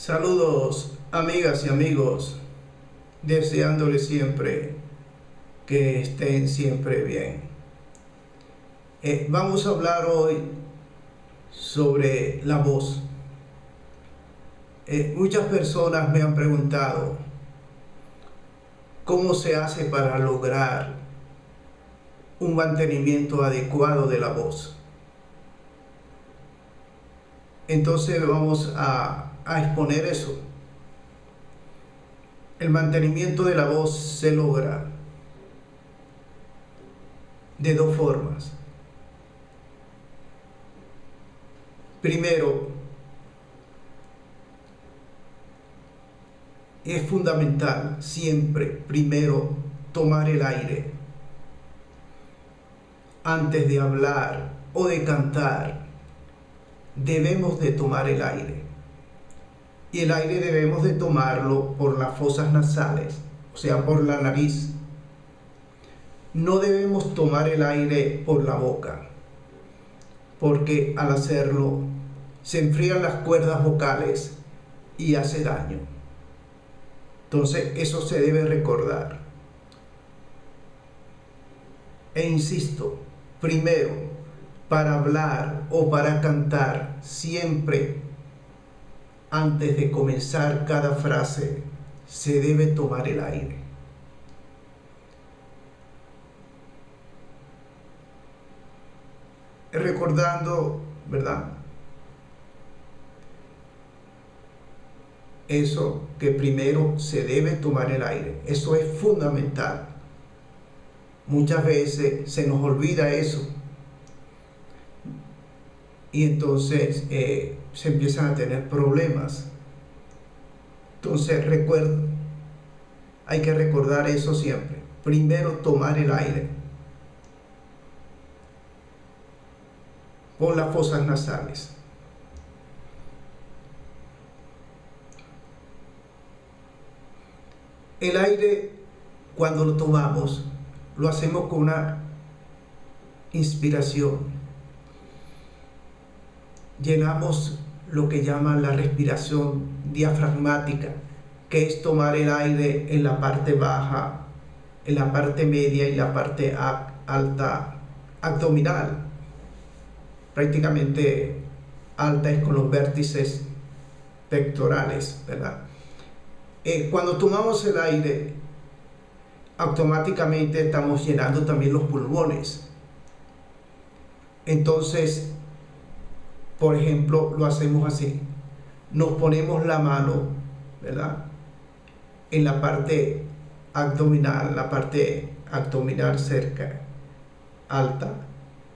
Saludos, amigas y amigos, deseándoles siempre que estén siempre bien. Vamos a hablar hoy sobre la voz. Muchas personas me han preguntado cómo se hace para lograr un mantenimiento adecuado de la voz. Entonces vamos a exponer eso. El mantenimiento de la voz se logra de dos formas. Primero, es fundamental siempre, primero, tomar el aire. Antes de hablar o de cantar, debemos de tomar el aire. Y el aire debemos de tomarlo por las fosas nasales, o sea, por la nariz. No debemos tomar el aire por la boca, porque al hacerlo se enfrían las cuerdas vocales y hace daño. Entonces eso se debe recordar. E insisto, primero, para hablar o para cantar, siempre antes de comenzar cada frase, se debe tomar el aire. Recordando, ¿verdad? Eso, que primero se debe tomar el aire. Eso es fundamental. Muchas veces se nos olvida eso. Y entonces se empiezan a tener problemas. Entonces hay que recordar eso siempre. Primero tomar el aire por las fosas nasales. El aire, cuando lo tomamos, lo hacemos con una inspiración. Llenamos lo que llaman la respiración diafragmática, que es tomar el aire en la parte baja, en la parte media y la parte alta abdominal. Prácticamente alta es con los vértices pectorales, ¿verdad? Cuando tomamos el aire, automáticamente estamos llenando también los pulmones. Entonces, por ejemplo, lo hacemos así. Nos ponemos la mano, ¿verdad?, en la parte abdominal cerca, alta,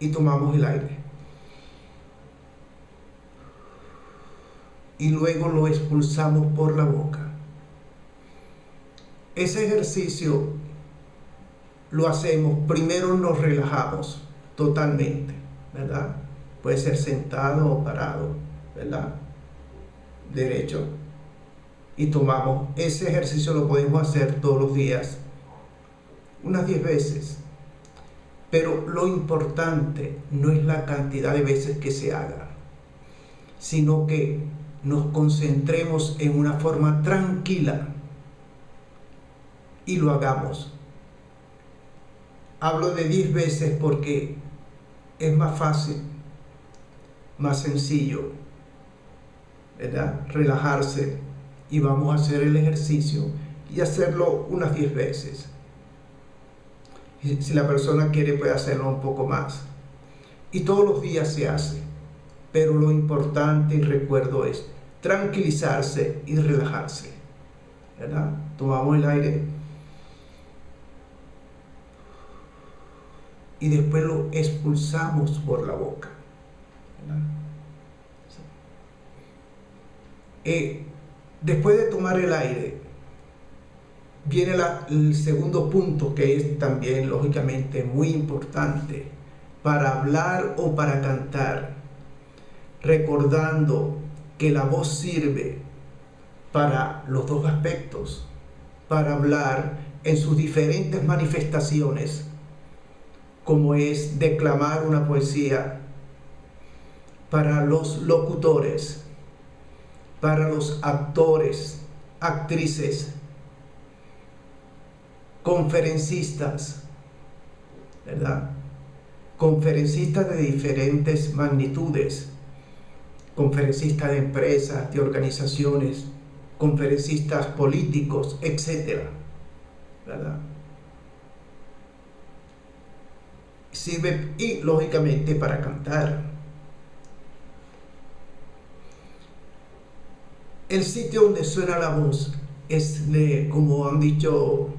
y tomamos el aire. Y luego lo expulsamos por la boca. Ese ejercicio lo hacemos, primero nos relajamos totalmente, ¿verdad? Puede ser sentado o parado, ¿verdad? Derecho. Y tomamos. Ese ejercicio lo podemos hacer todos los días, unas 10 veces. Pero lo importante no es la cantidad de veces que se haga, sino que nos concentremos en una forma tranquila y lo hagamos. Hablo de 10 veces porque es más fácil, más sencillo, ¿verdad?, relajarse, y vamos a hacer el ejercicio y hacerlo unas 10 veces. Si la persona quiere, puede hacerlo un poco más. Y todos los días se hace, pero lo importante, y recuerdo, es tranquilizarse y relajarse, ¿verdad? Tomamos el aire y después lo expulsamos por la boca, ¿verdad? Después de tomar el aire, viene el segundo punto, que es también lógicamente muy importante para hablar o para cantar, recordando que la voz sirve para los dos aspectos, para hablar en sus diferentes manifestaciones, como es declamar una poesía, para los locutores para los actores, actrices, conferencistas, ¿verdad? Conferencistas de diferentes magnitudes, conferencistas de empresas, de organizaciones, conferencistas políticos, etcétera, ¿verdad? Sirve y lógicamente para cantar. El sitio donde suena la voz es, como han dicho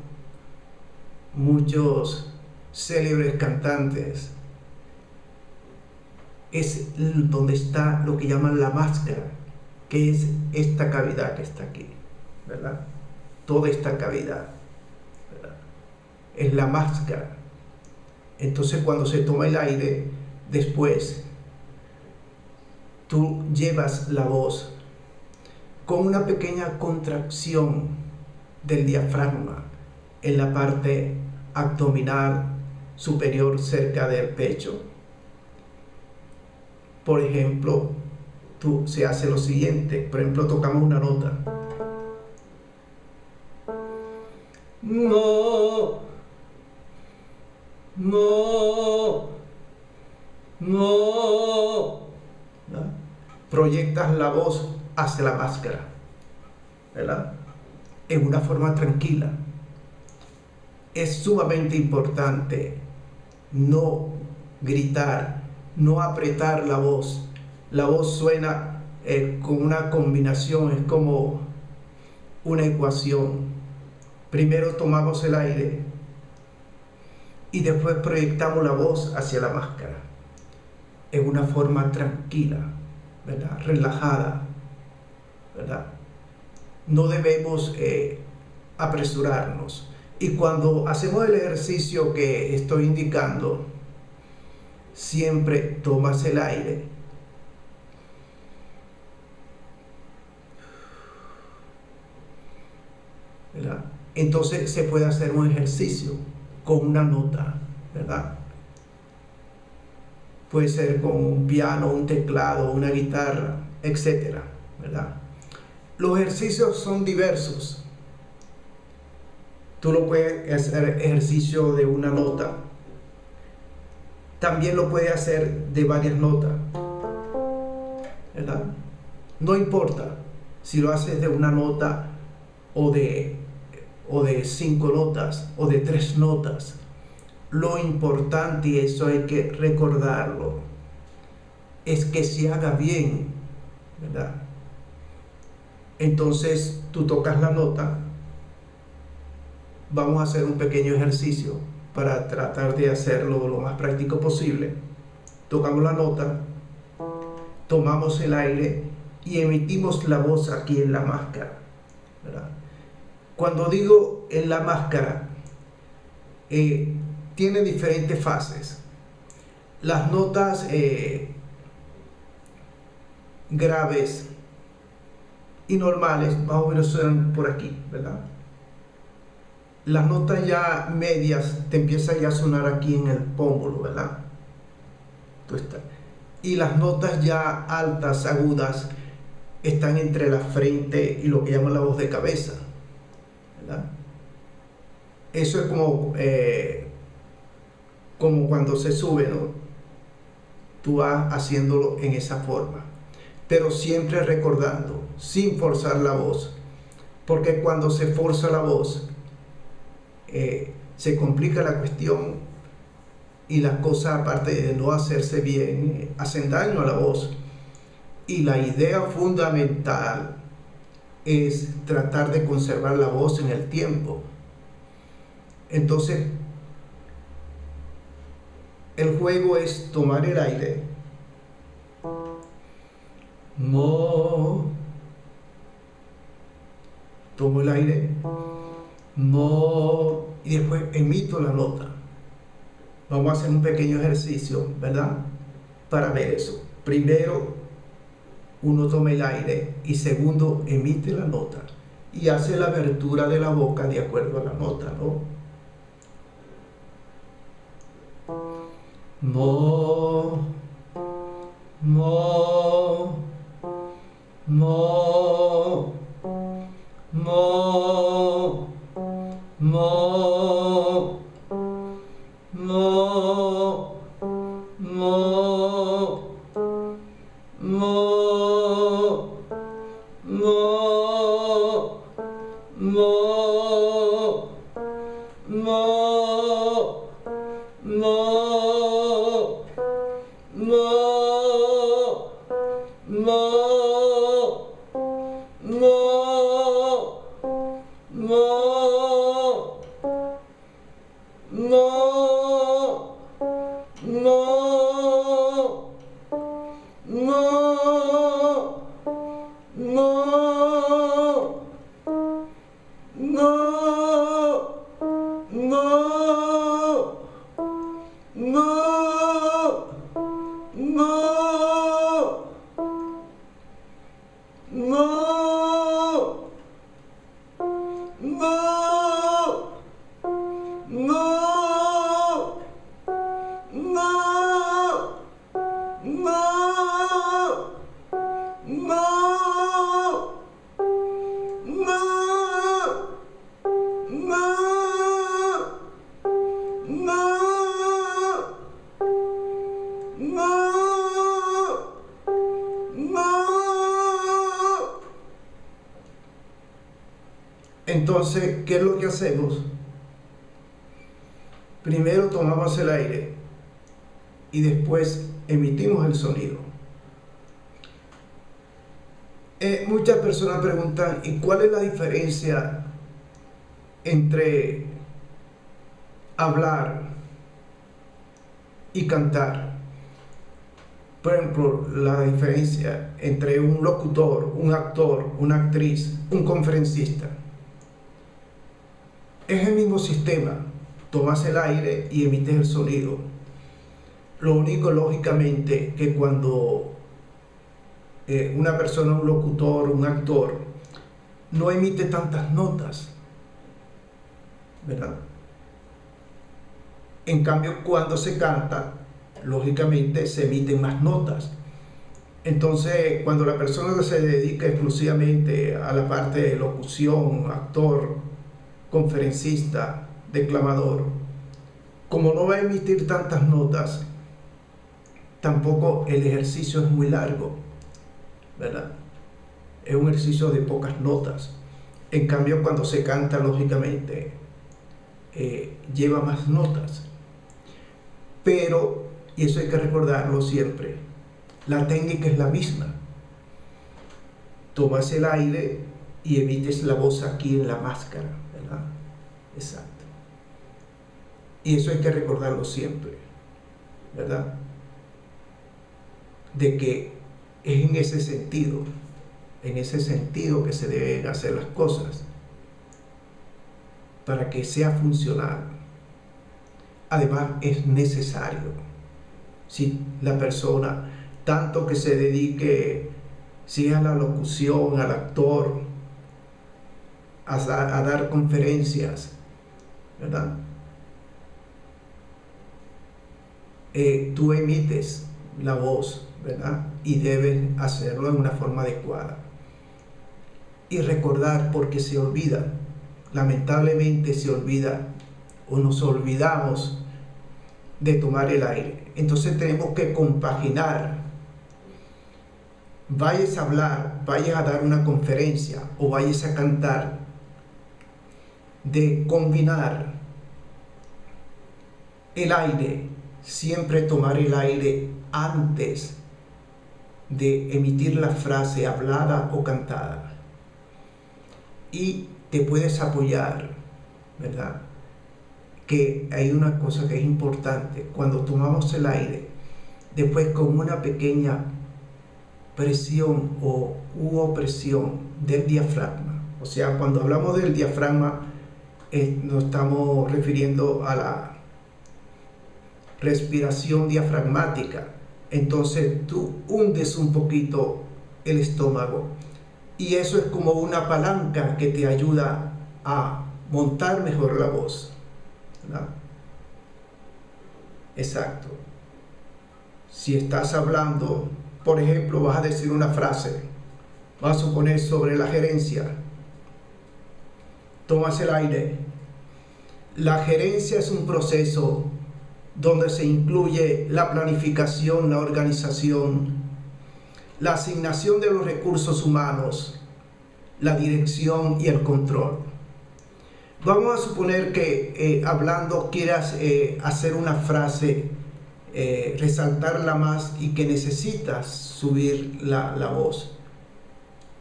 muchos célebres cantantes, es donde está lo que llaman la máscara, que es esta cavidad que está aquí, ¿verdad? Toda esta cavidad, ¿verdad? Es la máscara. Entonces cuando se toma el aire, después tú llevas la voz con una pequeña contracción del diafragma en la parte abdominal superior cerca del pecho. Por ejemplo, se hace lo siguiente, por ejemplo, tocamos una nota. No, no, no. ¿No? Proyectas la voz hacia la máscara, ¿verdad? En una forma tranquila. Es sumamente importante no gritar, no apretar la voz. La voz suena con una combinación, es como una ecuación. Primero tomamos el aire y después proyectamos la voz hacia la máscara en una forma tranquila, ¿verdad? Relajada, ¿verdad? No debemos apresurarnos. Y cuando hacemos el ejercicio que estoy indicando, siempre tomas el aire, ¿verdad? Entonces se puede hacer un ejercicio con una nota, ¿verdad? Puede ser con un piano, un teclado, una guitarra, etcétera, ¿verdad? Los ejercicios son diversos. Tú lo puedes hacer ejercicio de una nota. También lo puedes hacer de varias notas, ¿verdad? No importa si lo haces de una nota o de 5 notas o de 3 notas. Lo importante, y eso hay que recordarlo, es que se haga bien, ¿verdad? Entonces tú tocas la nota. Vamos a hacer un pequeño ejercicio para tratar de hacerlo lo más práctico posible. Tocamos la nota, tomamos el aire y emitimos la voz aquí en la máscara, ¿verdad? Cuando digo en la máscara, tiene diferentes fases. Las notas graves y normales más o menos suenan por aquí, ¿verdad? Las notas ya medias te empiezan ya a sonar aquí en el pómulo, ¿verdad? Y las notas ya altas, agudas, están entre la frente y lo que llaman la voz de cabeza, ¿verdad? Eso es como cuando se sube, ¿no? Tú vas haciéndolo en esa forma, pero siempre recordando, sin forzar la voz, porque cuando se forza la voz, se complica la cuestión y las cosas, aparte de no hacerse bien, hacen daño a la voz. Y la idea fundamental es tratar de conservar la voz en el tiempo. Entonces, el juego es tomar el aire, no, tomo el aire, no, y después emito la nota. Vamos a hacer un pequeño ejercicio, ¿verdad? Para ver eso. Primero, uno toma el aire y segundo, emite la nota y hace la abertura de la boca de acuerdo a la nota, ¿no? Mo, mo, mo. Entonces, ¿qué es lo que hacemos? Primero tomamos el aire y después emitimos el sonido. Muchas personas preguntan, ¿y cuál es la diferencia entre hablar y cantar? Por ejemplo, la diferencia entre un locutor, un actor, una actriz, un conferencista. Es el mismo sistema, tomas el aire y emites el sonido. Lo único, lógicamente, que cuando una persona, un locutor, un actor, no emite tantas notas, ¿verdad? En cambio, cuando se canta, lógicamente se emiten más notas. Entonces, cuando la persona se dedica exclusivamente a la parte de locución, actor, conferencista, declamador, como no va a emitir tantas notas, tampoco el ejercicio es muy largo, ¿verdad? Es un ejercicio de pocas notas. En cambio, cuando se canta, lógicamente, lleva más notas. Pero, y eso hay que recordarlo siempre, la técnica es la misma. Tomas el aire y emites la voz aquí en la máscara, ¿verdad? Exacto. Y eso hay que recordarlo siempre, ¿verdad? De que es en ese sentido que se deben hacer las cosas para que sea funcional. Además, es necesario. Si la persona, tanto que se dedique, si a la locución, al actor, a dar conferencias, ¿verdad? Tú emites la voz, ¿verdad? Y debes hacerlo en una forma adecuada. Y recordar, porque se olvida, lamentablemente se olvida, o nos olvidamos de tomar el aire. Entonces tenemos que compaginar. Vayas a hablar, vayas a dar una conferencia o vayas a cantar, de combinar el aire, siempre tomar el aire antes de emitir la frase hablada o cantada. Y te puedes apoyar, ¿verdad? Que hay una cosa que es importante: cuando tomamos el aire, después con una pequeña presión u opresión del diafragma. O sea, cuando hablamos del diafragma, nos estamos refiriendo a la respiración diafragmática. Entonces tú hundes un poquito el estómago y eso es como una palanca que te ayuda a montar mejor la voz, ¿verdad? Exacto. Si estás hablando, por ejemplo, vas a decir una frase, vas a suponer sobre la gerencia, tomas el aire. La gerencia es un proceso donde se incluye la planificación, la organización, la asignación de los recursos humanos, la dirección y el control. Vamos a suponer que hablando quieras hacer una frase, resaltarla más y que necesitas subir la voz.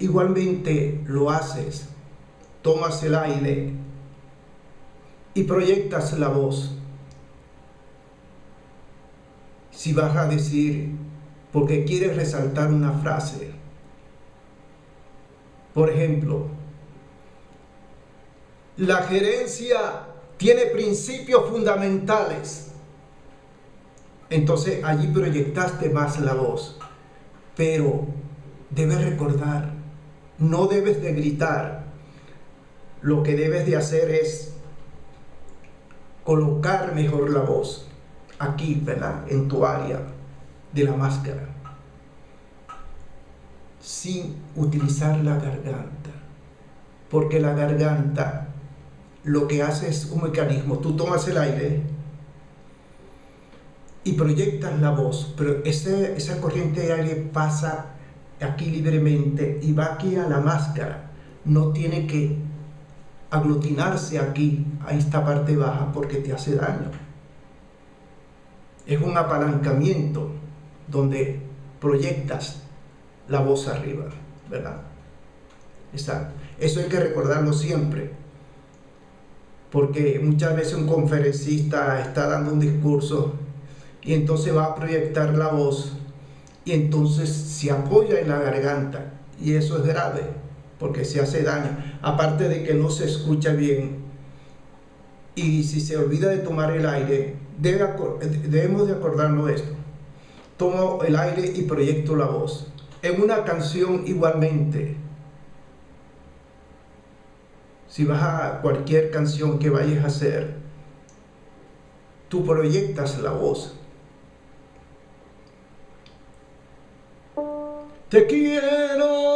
Igualmente lo haces, tomas el aire y proyectas la voz. Si vas a decir, porque quieres resaltar una frase, por ejemplo, la gerencia tiene principios fundamentales. Entonces allí proyectaste más la voz, pero debes recordar, no debes de gritar. Lo que debes de hacer es colocar mejor la voz aquí, ¿verdad? En tu área de la máscara, sin utilizar la garganta, porque la garganta lo que hace es un mecanismo. Tú tomas el aire y proyectas la voz, pero esa corriente de aire pasa aquí libremente y va aquí a la máscara. No tiene que aglutinarse aquí, a esta parte baja, porque te hace daño. Es un apalancamiento donde proyectas la voz arriba, ¿verdad? Exacto. Eso hay que recordarlo siempre, porque muchas veces un conferencista está dando un discurso y entonces va a proyectar la voz y entonces se apoya en la garganta, y eso es grave porque se hace daño, aparte de que no se escucha bien. Y si se olvida de tomar el aire, debemos de acordarnos de esto. Tomo el aire y proyecto la voz. En una canción igualmente, si vas a cualquier canción que vayas a hacer, tú proyectas la voz. Te quiero,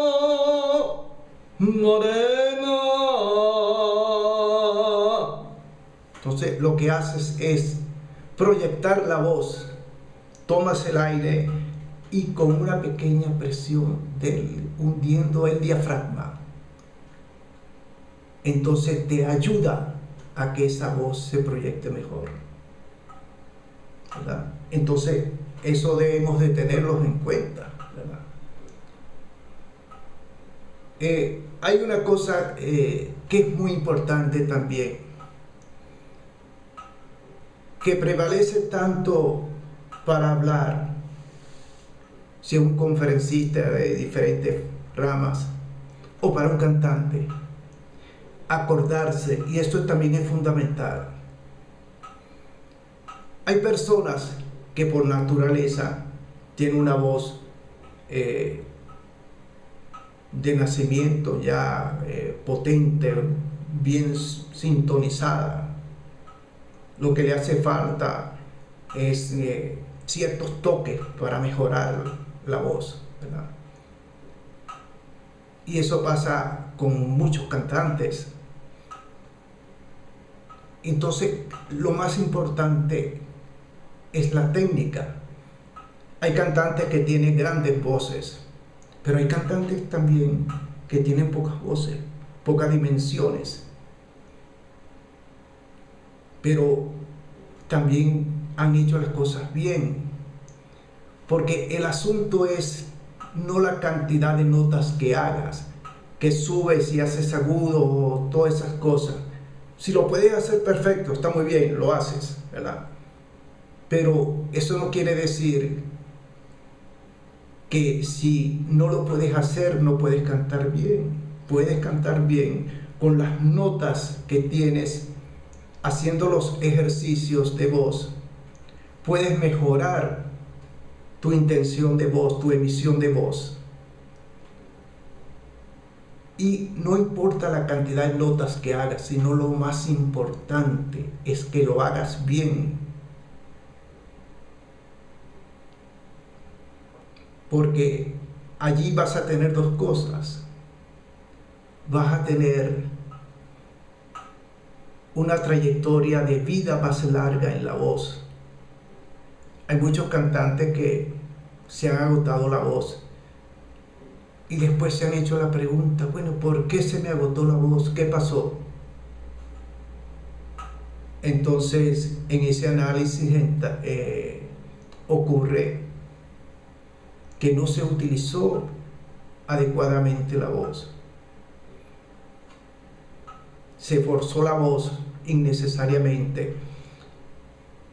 morena. Entonces lo que haces es proyectar la voz. Tomas el aire y con una pequeña presión hundiendo el diafragma, entonces te ayuda a que esa voz se proyecte mejor, ¿verdad? Entonces eso debemos de tenerlo en cuenta, ¿verdad? Hay una cosa que es muy importante también, que prevalece tanto para hablar, si es un conferencista de diferentes ramas o para un cantante, acordarse, y esto también es fundamental. Hay personas que por naturaleza tienen una voz de nacimiento ya potente, bien sintonizada. Lo que le hace falta es ciertos toques para mejorar la voz, ¿verdad? Y eso pasa con muchos cantantes. Entonces, lo más importante es la técnica. Hay cantantes que tienen grandes voces, pero hay cantantes también que tienen pocas voces, pocas dimensiones, pero también han hecho las cosas bien, porque el asunto es no la cantidad de notas que hagas, que subes y haces agudo, todas esas cosas. Si lo puedes hacer perfecto, está muy bien, lo haces, ¿verdad? Pero eso no quiere decir que si no lo puedes hacer, no puedes cantar bien. Puedes cantar bien con las notas que tienes, haciendo los ejercicios de voz. Puedes mejorar tu intención de voz, tu emisión de voz. Y no importa la cantidad de notas que hagas, sino lo más importante es que lo hagas bien. Porque allí vas a tener dos cosas. Vas a tener una trayectoria de vida más larga en la voz. Hay muchos cantantes que se han agotado la voz y después se han hecho la pregunta, bueno, ¿por qué se me agotó la voz? ¿Qué pasó? Entonces, en ese análisis ocurre que no se utilizó adecuadamente la voz. Se forzó la voz innecesariamente.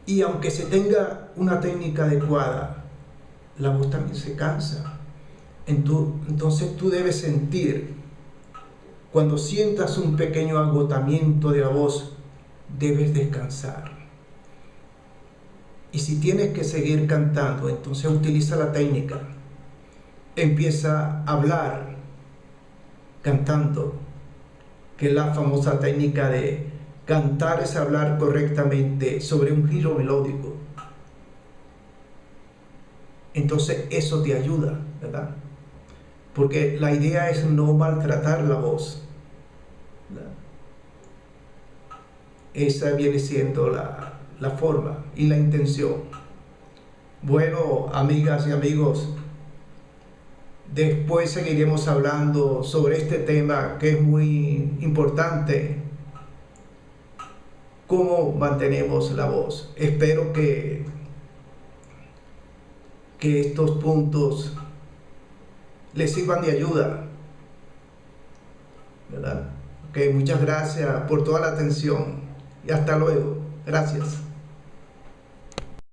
Y aunque se tenga una técnica adecuada, la voz también se cansa. Entonces tú debes sentir, cuando sientas un pequeño agotamiento de la voz, debes descansar. Y si tienes que seguir cantando, entonces utiliza la técnica. Empieza a hablar cantando, que es la famosa técnica de cantar es hablar correctamente sobre un giro melódico. Entonces eso te ayuda, ¿verdad? Porque la idea es no maltratar la voz, ¿verdad? Esa viene siendo la forma y la intención. Bueno, amigas y amigos, después seguiremos hablando sobre este tema que es muy importante, cómo mantenemos la voz. Espero que estos puntos les sirvan de ayuda, ¿verdad? Ok, muchas gracias por toda la atención y hasta luego. Gracias.